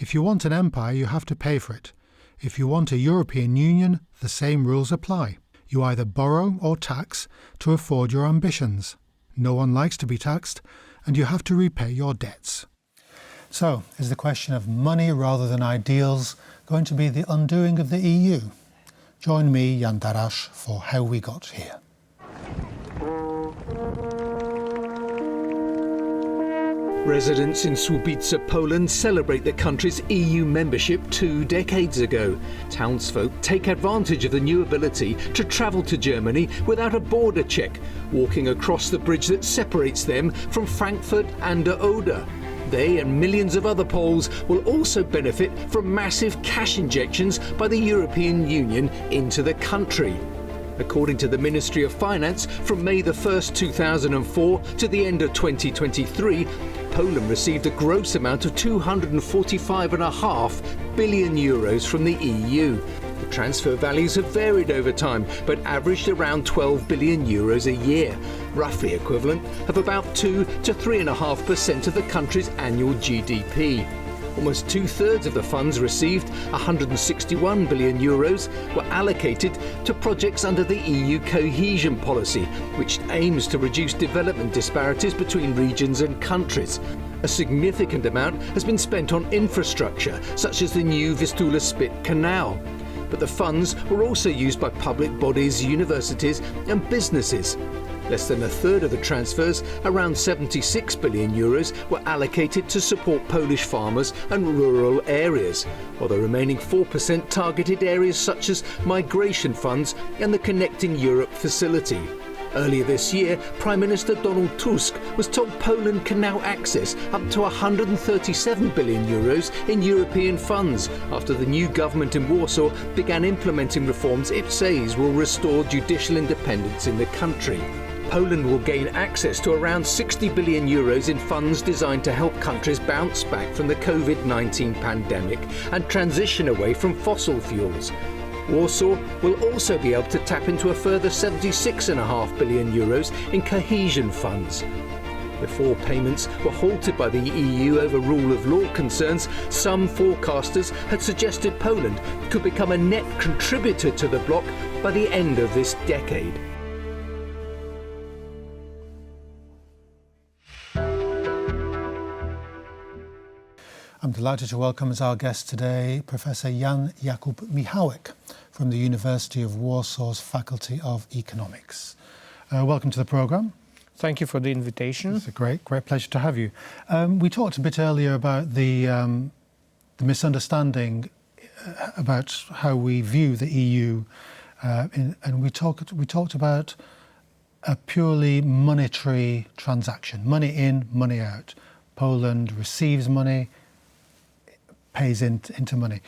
If you want an empire, you have to pay for it. If you want a European Union, the same rules apply. You either borrow or tax to afford your ambitions. No one likes to be taxed, and you have to repay your debts. So, is the question of money rather than ideals going to be the undoing of the EU? Join me, Jan Darasz, for How We Got Here. Residents in Słubice, Poland celebrate the country's EU membership 2 decades ago. Townsfolk take advantage of the new ability to travel to Germany without a border check, walking across the bridge that separates them from Frankfurt an der Oder. They and millions of other Poles will also benefit from massive cash injections by the European Union into the country. According to the Ministry of Finance, from May the 1st, 2004 to the end of 2023, Poland received a gross amount of €245.5 billion from the EU. The transfer values have varied over time, but averaged around €12 billion a year, roughly equivalent of about 2 to 3.5% of the country's annual GDP. Almost 2/3 of the funds received, €161 billion, were allocated to projects under the EU cohesion policy, which aims to reduce development disparities between regions and countries. A significant amount has been spent on infrastructure, such as the new Vistula Spit canal. But the funds were also used by public bodies, universities and businesses. Less than 1/3 of the transfers, around €76 billion, were allocated to support Polish farmers and rural areas, while the remaining 4% targeted areas such as migration funds and the Connecting Europe facility. Earlier this year, Prime Minister Donald Tusk was told Poland can now access up to €137 billion in European funds after the new government in Warsaw began implementing reforms it says will restore judicial independence in the country. Poland will gain access to around €60 billion in funds designed to help countries bounce back from the COVID-19 pandemic and transition away from fossil fuels. Warsaw will also be able to tap into a further €76.5 billion in cohesion funds. Before payments were halted by the EU over rule of law concerns, some forecasters had suggested Poland could become a net contributor to the bloc by the end of this decade. I'm delighted to welcome as our guest today Professor Jan Jakub Michałek from the University of Warsaw's Faculty of Economics. Welcome to the programme. Thank you for the invitation. It's a great pleasure to have you. We talked a bit earlier about the misunderstanding about how we view the EU, and we talked about a purely monetary transaction, money in, money out. Poland receives money, pays into money.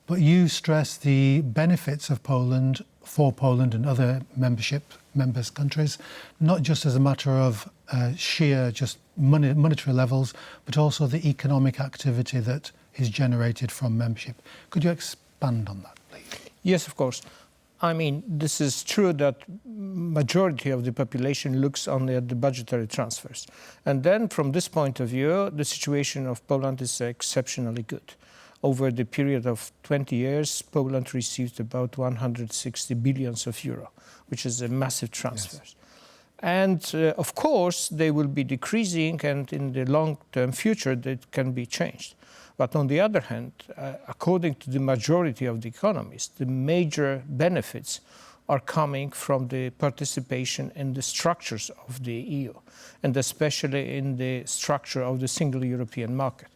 But you stress the benefits of Poland for Poland and other members countries, not just as a matter of sheer just monetary levels, but also the economic activity that is generated from membership. Could you expand on that, please? Yes, of course. I mean, this is true that majority of the population looks only at the budgetary transfers. And then from this point of view, the situation of Poland is exceptionally good. Over the period of 20 years, Poland received about 160 billion euro, which is a massive transfer. Yes. And of course, they will be decreasing, and in the long-term future, that can be changed. But on the other hand, according to the majority of the economists, the major benefits are coming from the participation in the structures of the EU, and especially in the structure of the single European market.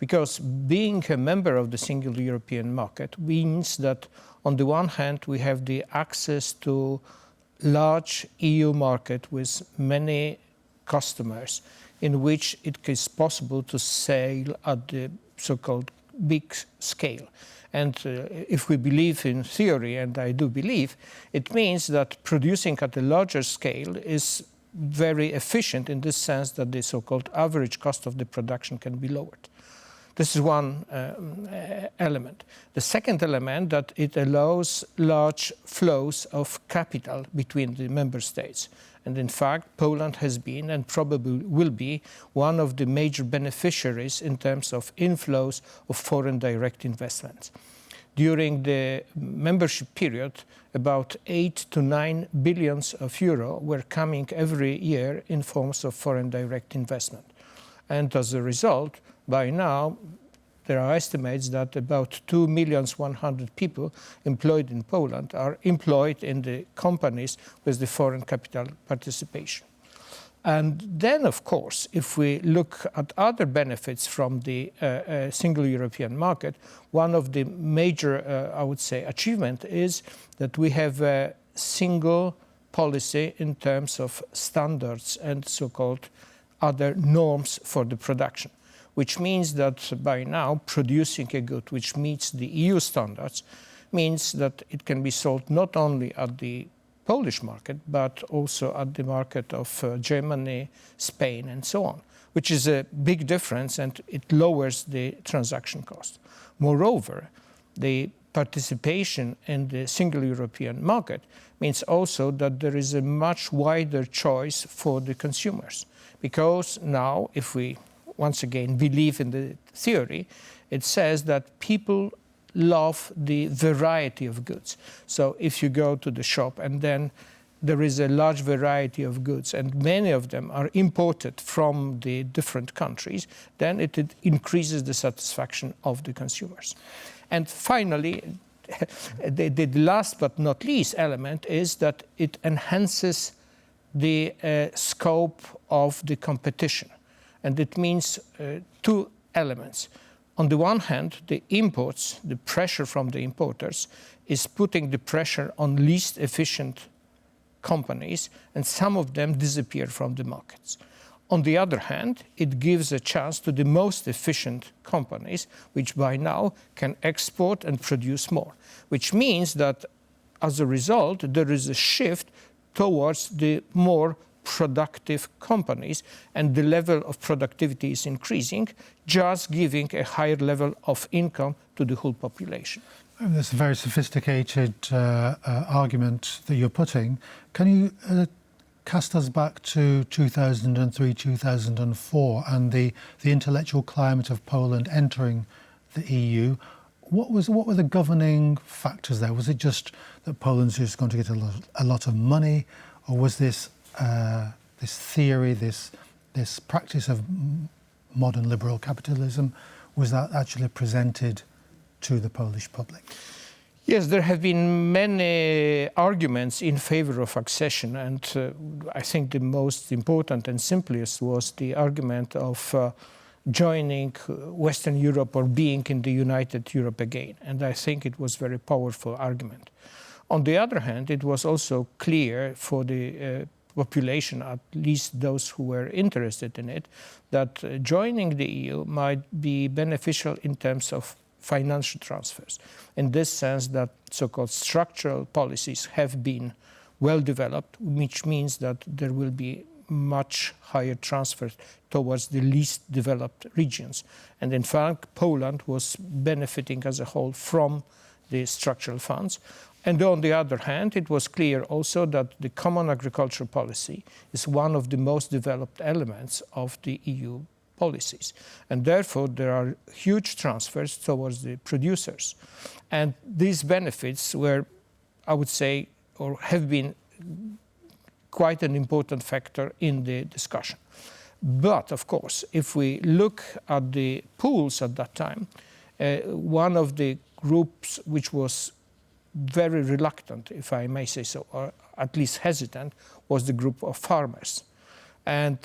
Because being a member of the single European market means that on the one hand, we have the access to large EU market with many customers in which it is possible to sail at the so-called big scale. And if we believe in theory, and I do believe, it means that producing at a larger scale is very efficient in the sense that the so-called average cost of the production can be lowered. This is one element. The second element, that it allows large flows of capital between the member states. And in fact, Poland has been and probably will be one of the major beneficiaries in terms of inflows of foreign direct investments. During the membership period, about 8 to 9 billions of euro were coming every year in forms of foreign direct investment. And as a result, by now, there are estimates that about 2,100,000 people employed in Poland are employed in the companies with the foreign capital participation. And then, of course, if we look at other benefits from the single European market, one of the major, I would say, achievement is that we have a single policy in terms of standards and so-called other norms for the production, which means that by now producing a good which meets the EU standards means that it can be sold not only at the Polish market, but also at the market of Germany, Spain, and so on, which is a big difference, and it lowers the transaction cost. Moreover, the participation in the single European market means also that there is a much wider choice for the consumers, because now, if we once again believe in the theory, it says that people love the variety of goods. So if you go to the shop and then there is a large variety of goods and many of them are imported from the different countries, then it increases the satisfaction of the consumers. And finally, the last but not least element is that it enhances the scope of the competition. And it means two elements. On the one hand, the imports, the pressure from the importers is putting the pressure on least efficient companies, and some of them disappear from the markets. On the other hand, it gives a chance to the most efficient companies, which by now can export and produce more, which means that as a result, there is a shift towards the more productive companies, and the level of productivity is increasing, just giving a higher level of income to the whole population. That's a very sophisticated argument that you're putting. Can you cast us back to 2003, 2004 and the intellectual climate of Poland entering the EU? What were the governing factors there? Was it just that Poland's just going to get a lot of money, or was this theory, this practice of modern liberal capitalism, was that actually presented to the Polish public? Yes, there have been many arguments in favor of accession, and I think the most important and simplest was the argument of joining Western Europe or being in the United Europe again, and I think it was a very powerful argument. On the other hand, it was also clear for the population, at least those who were interested in it, that joining the EU might be beneficial in terms of financial transfers. In this sense, that so-called structural policies have been well developed, which means that there will be much higher transfers towards the least developed regions. And in fact, Poland was benefiting as a whole from the structural funds. And on the other hand, it was clear also that the common agricultural policy is one of the most developed elements of the EU policies. And therefore, there are huge transfers towards the producers. And these benefits were, I would say, or have been quite an important factor in the discussion. But, of course, if we look at the polls at that time, one of the groups which was very reluctant, if I may say so, or at least hesitant, was the group of farmers. And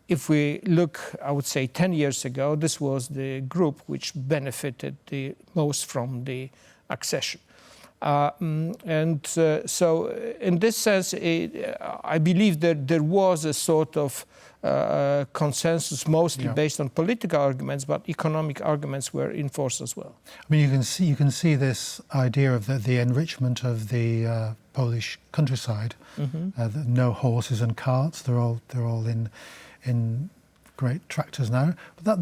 if we look, I would say 10 years ago, this was the group which benefited the most from the accession. So in this sense, I believe that there was a sort of consensus, mostly based on political arguments, but economic arguments were in force as well. I mean, you can see this idea of the enrichment of the Polish countryside. No horses and carts; they're all in great tractors now. But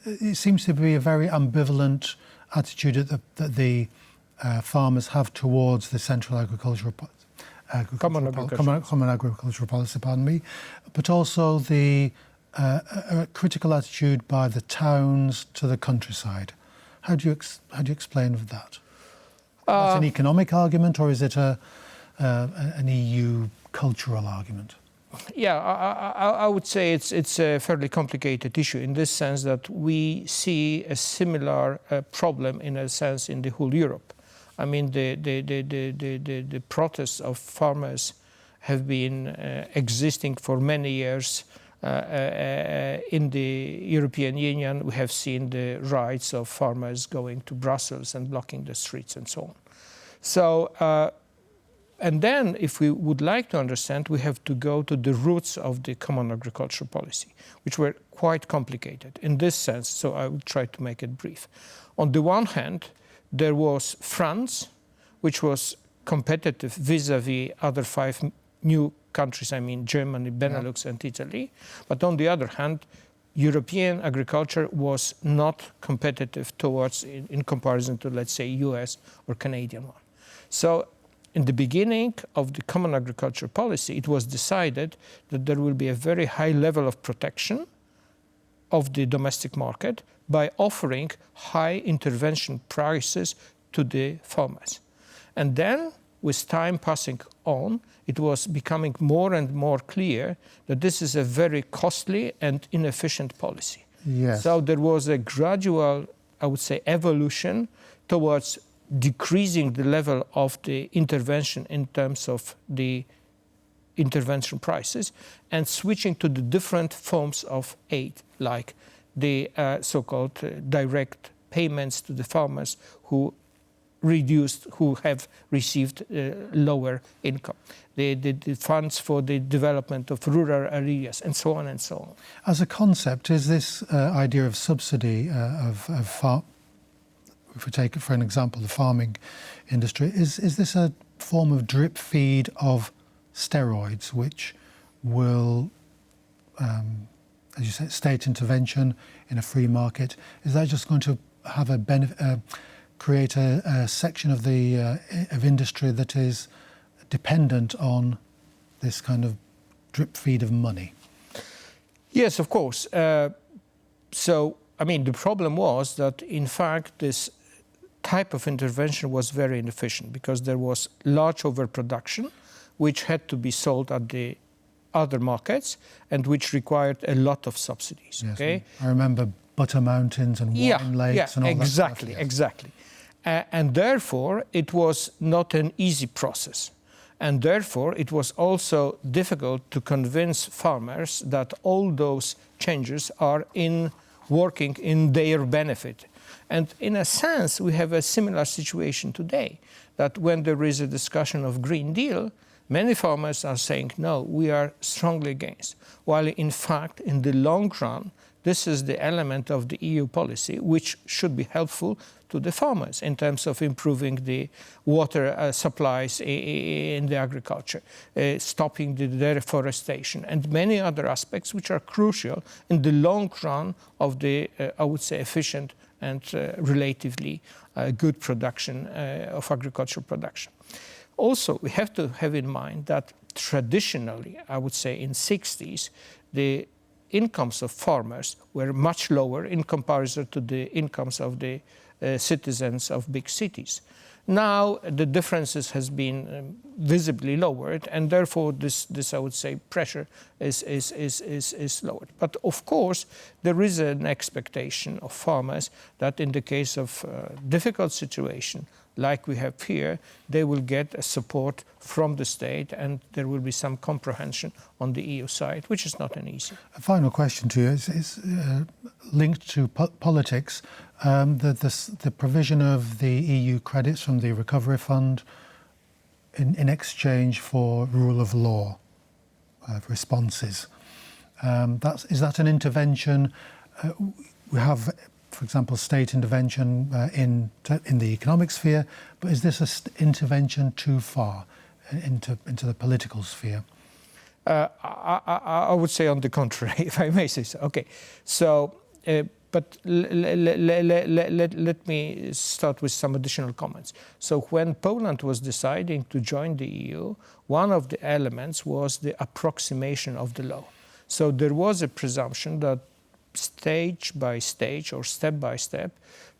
it seems to be a very ambivalent attitude that the farmers have towards the central agricultural Common agricultural policy, pardon me, but also the critical attitude by the towns to the countryside. How do you explain that? Is it an economic argument, or is it an EU cultural argument? Yeah, I would say it's a fairly complicated issue in this sense that we see a similar problem in a sense in the whole Europe. I mean, the protests of farmers have been existing for many years. In the European Union, we have seen the rights of farmers going to Brussels and blocking the streets and so on. So, and then if we would like to understand, we have to go to the roots of the common agricultural policy, which were quite complicated in this sense, so I will try to make it brief. On the one hand, there was France, which was competitive vis-à-vis other 5 new countries, I mean Germany, Benelux, and Italy. But on the other hand, European agriculture was not competitive towards, in comparison to, let's say, US or Canadian one. So in the beginning of the common agriculture policy, it was decided that there will be a very high level of protection of the domestic market by offering high intervention prices to the farmers. And then, with time passing on, it was becoming more and more clear that this is a very costly and inefficient policy. Yes. So there was a gradual, I would say, evolution towards decreasing the level of the intervention in terms of the intervention prices and switching to the different forms of aid, like the so-called direct payments to the farmers who have received lower income, the funds for the development of rural areas, and so on and so on. As a concept, is this idea of subsidy if we take, for an example, the farming industry, is this a form of drip feed of steroids, which will, as you say, state intervention in a free market? Is that just going to have a benefit? Create a section of the of industry that is dependent on this kind of drip feed of money? Yes, of course. So, I mean, the problem was that, in fact, this type of intervention was very inefficient because there was large overproduction, which had to be sold at the other markets and which required a lot of subsidies. Yes, okay? I remember butter mountains and wine lakes and all that stuff. Yes. Exactly. And therefore, it was not an easy process. And therefore, it was also difficult to convince farmers that all those changes are working in their benefit. And in a sense, we have a similar situation today, that when there is a discussion of Green Deal, many farmers are saying, no, we are strongly against. While in fact, in the long run, this is the element of the EU policy which should be helpful to the farmers in terms of improving the water supplies in the agriculture, stopping the deforestation, and many other aspects which are crucial in the long run of the, I would say, efficient and relatively good production of agricultural production. Also, we have to have in mind that traditionally, I would say in 60s, the incomes of farmers were much lower in comparison to the incomes of the citizens of big cities. Now the differences has been visibly lowered, and therefore this I would say pressure is lowered. But of course there is an expectation of farmers that in the case of difficult situation like we have here, they will get a support from the state, and there will be some comprehension on the EU side, which is not an easy. A final question to you is linked to politics. The provision of the EU credits from the Recovery Fund in exchange for rule of law responses. Is that an intervention? We have, for example, state intervention in the economic sphere, but is this an intervention too far into the political sphere? I would say on the contrary, if I may say so. Okay, so But let me start with some additional comments. So when Poland was deciding to join the EU, one of the elements was the approximation of the law. So there was a presumption that stage by stage or step by step,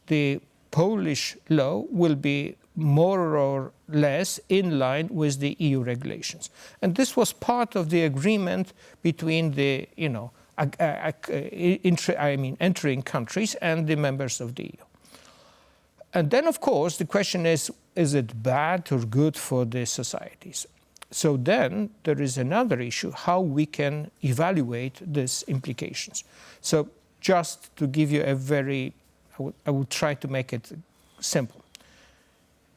the Polish law will be more or less in line with the EU regulations. And this was part of the agreement between the, entering countries and the members of the EU. And then, of course, the question is it bad or good for the societies? So then there is another issue, how we can evaluate these implications. So just to give you a I will try to make it simple.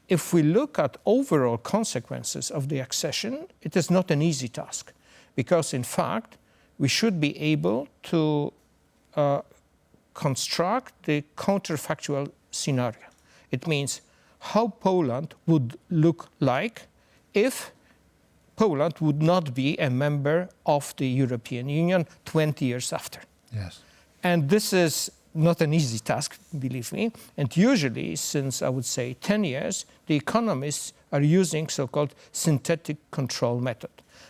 If we look at overall consequences of the accession, it is not an easy task, because in fact, we should be able to construct the counterfactual scenario. It means how Poland would look like if Poland would not be a member of the European Union 20 years after. Yes. And this is not an easy task, believe me. And usually, since I would say 10 years, the economists are using so-called synthetic control method.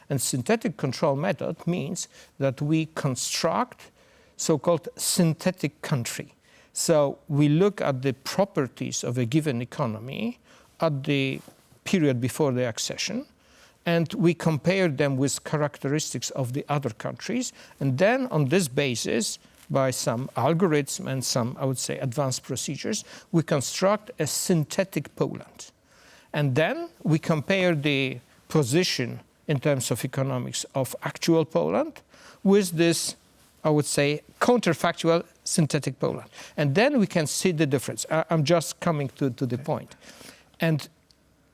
And synthetic control method means that we construct so-called synthetic country. So we look at the properties of a given economy at the period before the accession, and we compare them with characteristics of the other countries. And then on this basis, by some algorithm and some, I would say, advanced procedures, we construct a synthetic Poland. And then we compare the position in terms of economics of actual Poland with this, I would say, counterfactual synthetic Poland. And then we can see the difference. I'm just coming to the point. And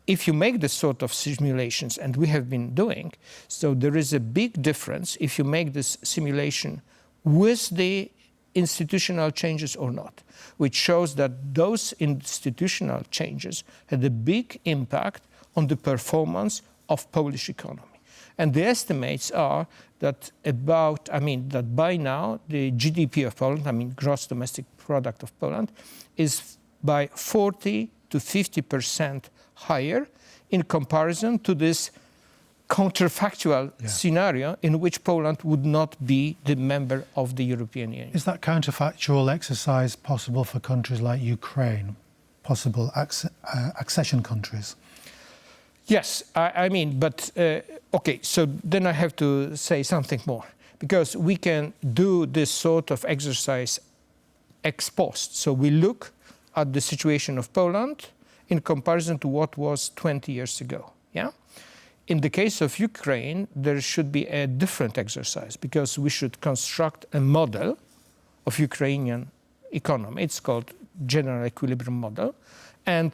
if you make this sort of simulations, and we have been doing, so there is a big difference if you make this simulation with the institutional changes or not, which shows that those institutional changes had a big impact on the performance of Polish economy. And the estimates are that that by now the GDP of Poland, gross domestic product of Poland, is by 40 to 50% higher in comparison to this counterfactual scenario in which Poland would not be the member of the European Union. Is that counterfactual exercise possible for countries like Ukraine, possible accession countries? Yes, okay, so then I have to say something more, because we can do this sort of exercise ex post. So we look at the situation of Poland in comparison to what was 20 years ago, yeah? In the case of Ukraine, there should be a different exercise, because we should construct a model of Ukrainian economy. It's called general equilibrium model, and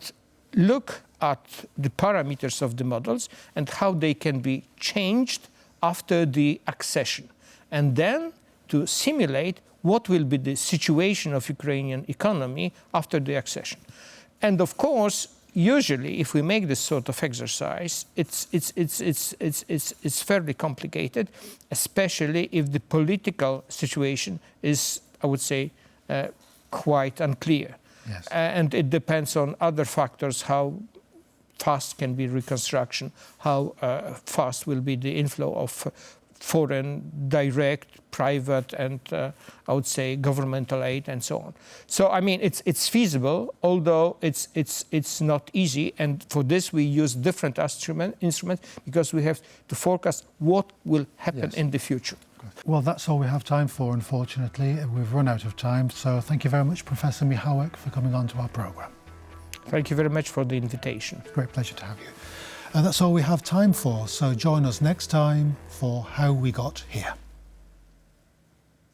look at the parameters of the models and how they can be changed after the accession. And then to simulate what will be the situation of Ukrainian economy after the accession. And of course, usually, if we make this sort of exercise, it's fairly complicated, especially if the political situation is, I would say, quite unclear. Yes. And it depends on other factors, how fast can be reconstruction, how fast will be the inflow of foreign, direct, private, and I would say governmental aid, and so on. So it's feasible, although it's not easy. And for this we use different instruments, because we have to forecast what will happen in the future. Well, that's all we have time for, unfortunately. We've run out of time. So thank you very much, Professor Michałek, for coming on to our programme. Thank you very much for the invitation. Great pleasure to have you. That's all we have time for, so join us next time for How We Got Here.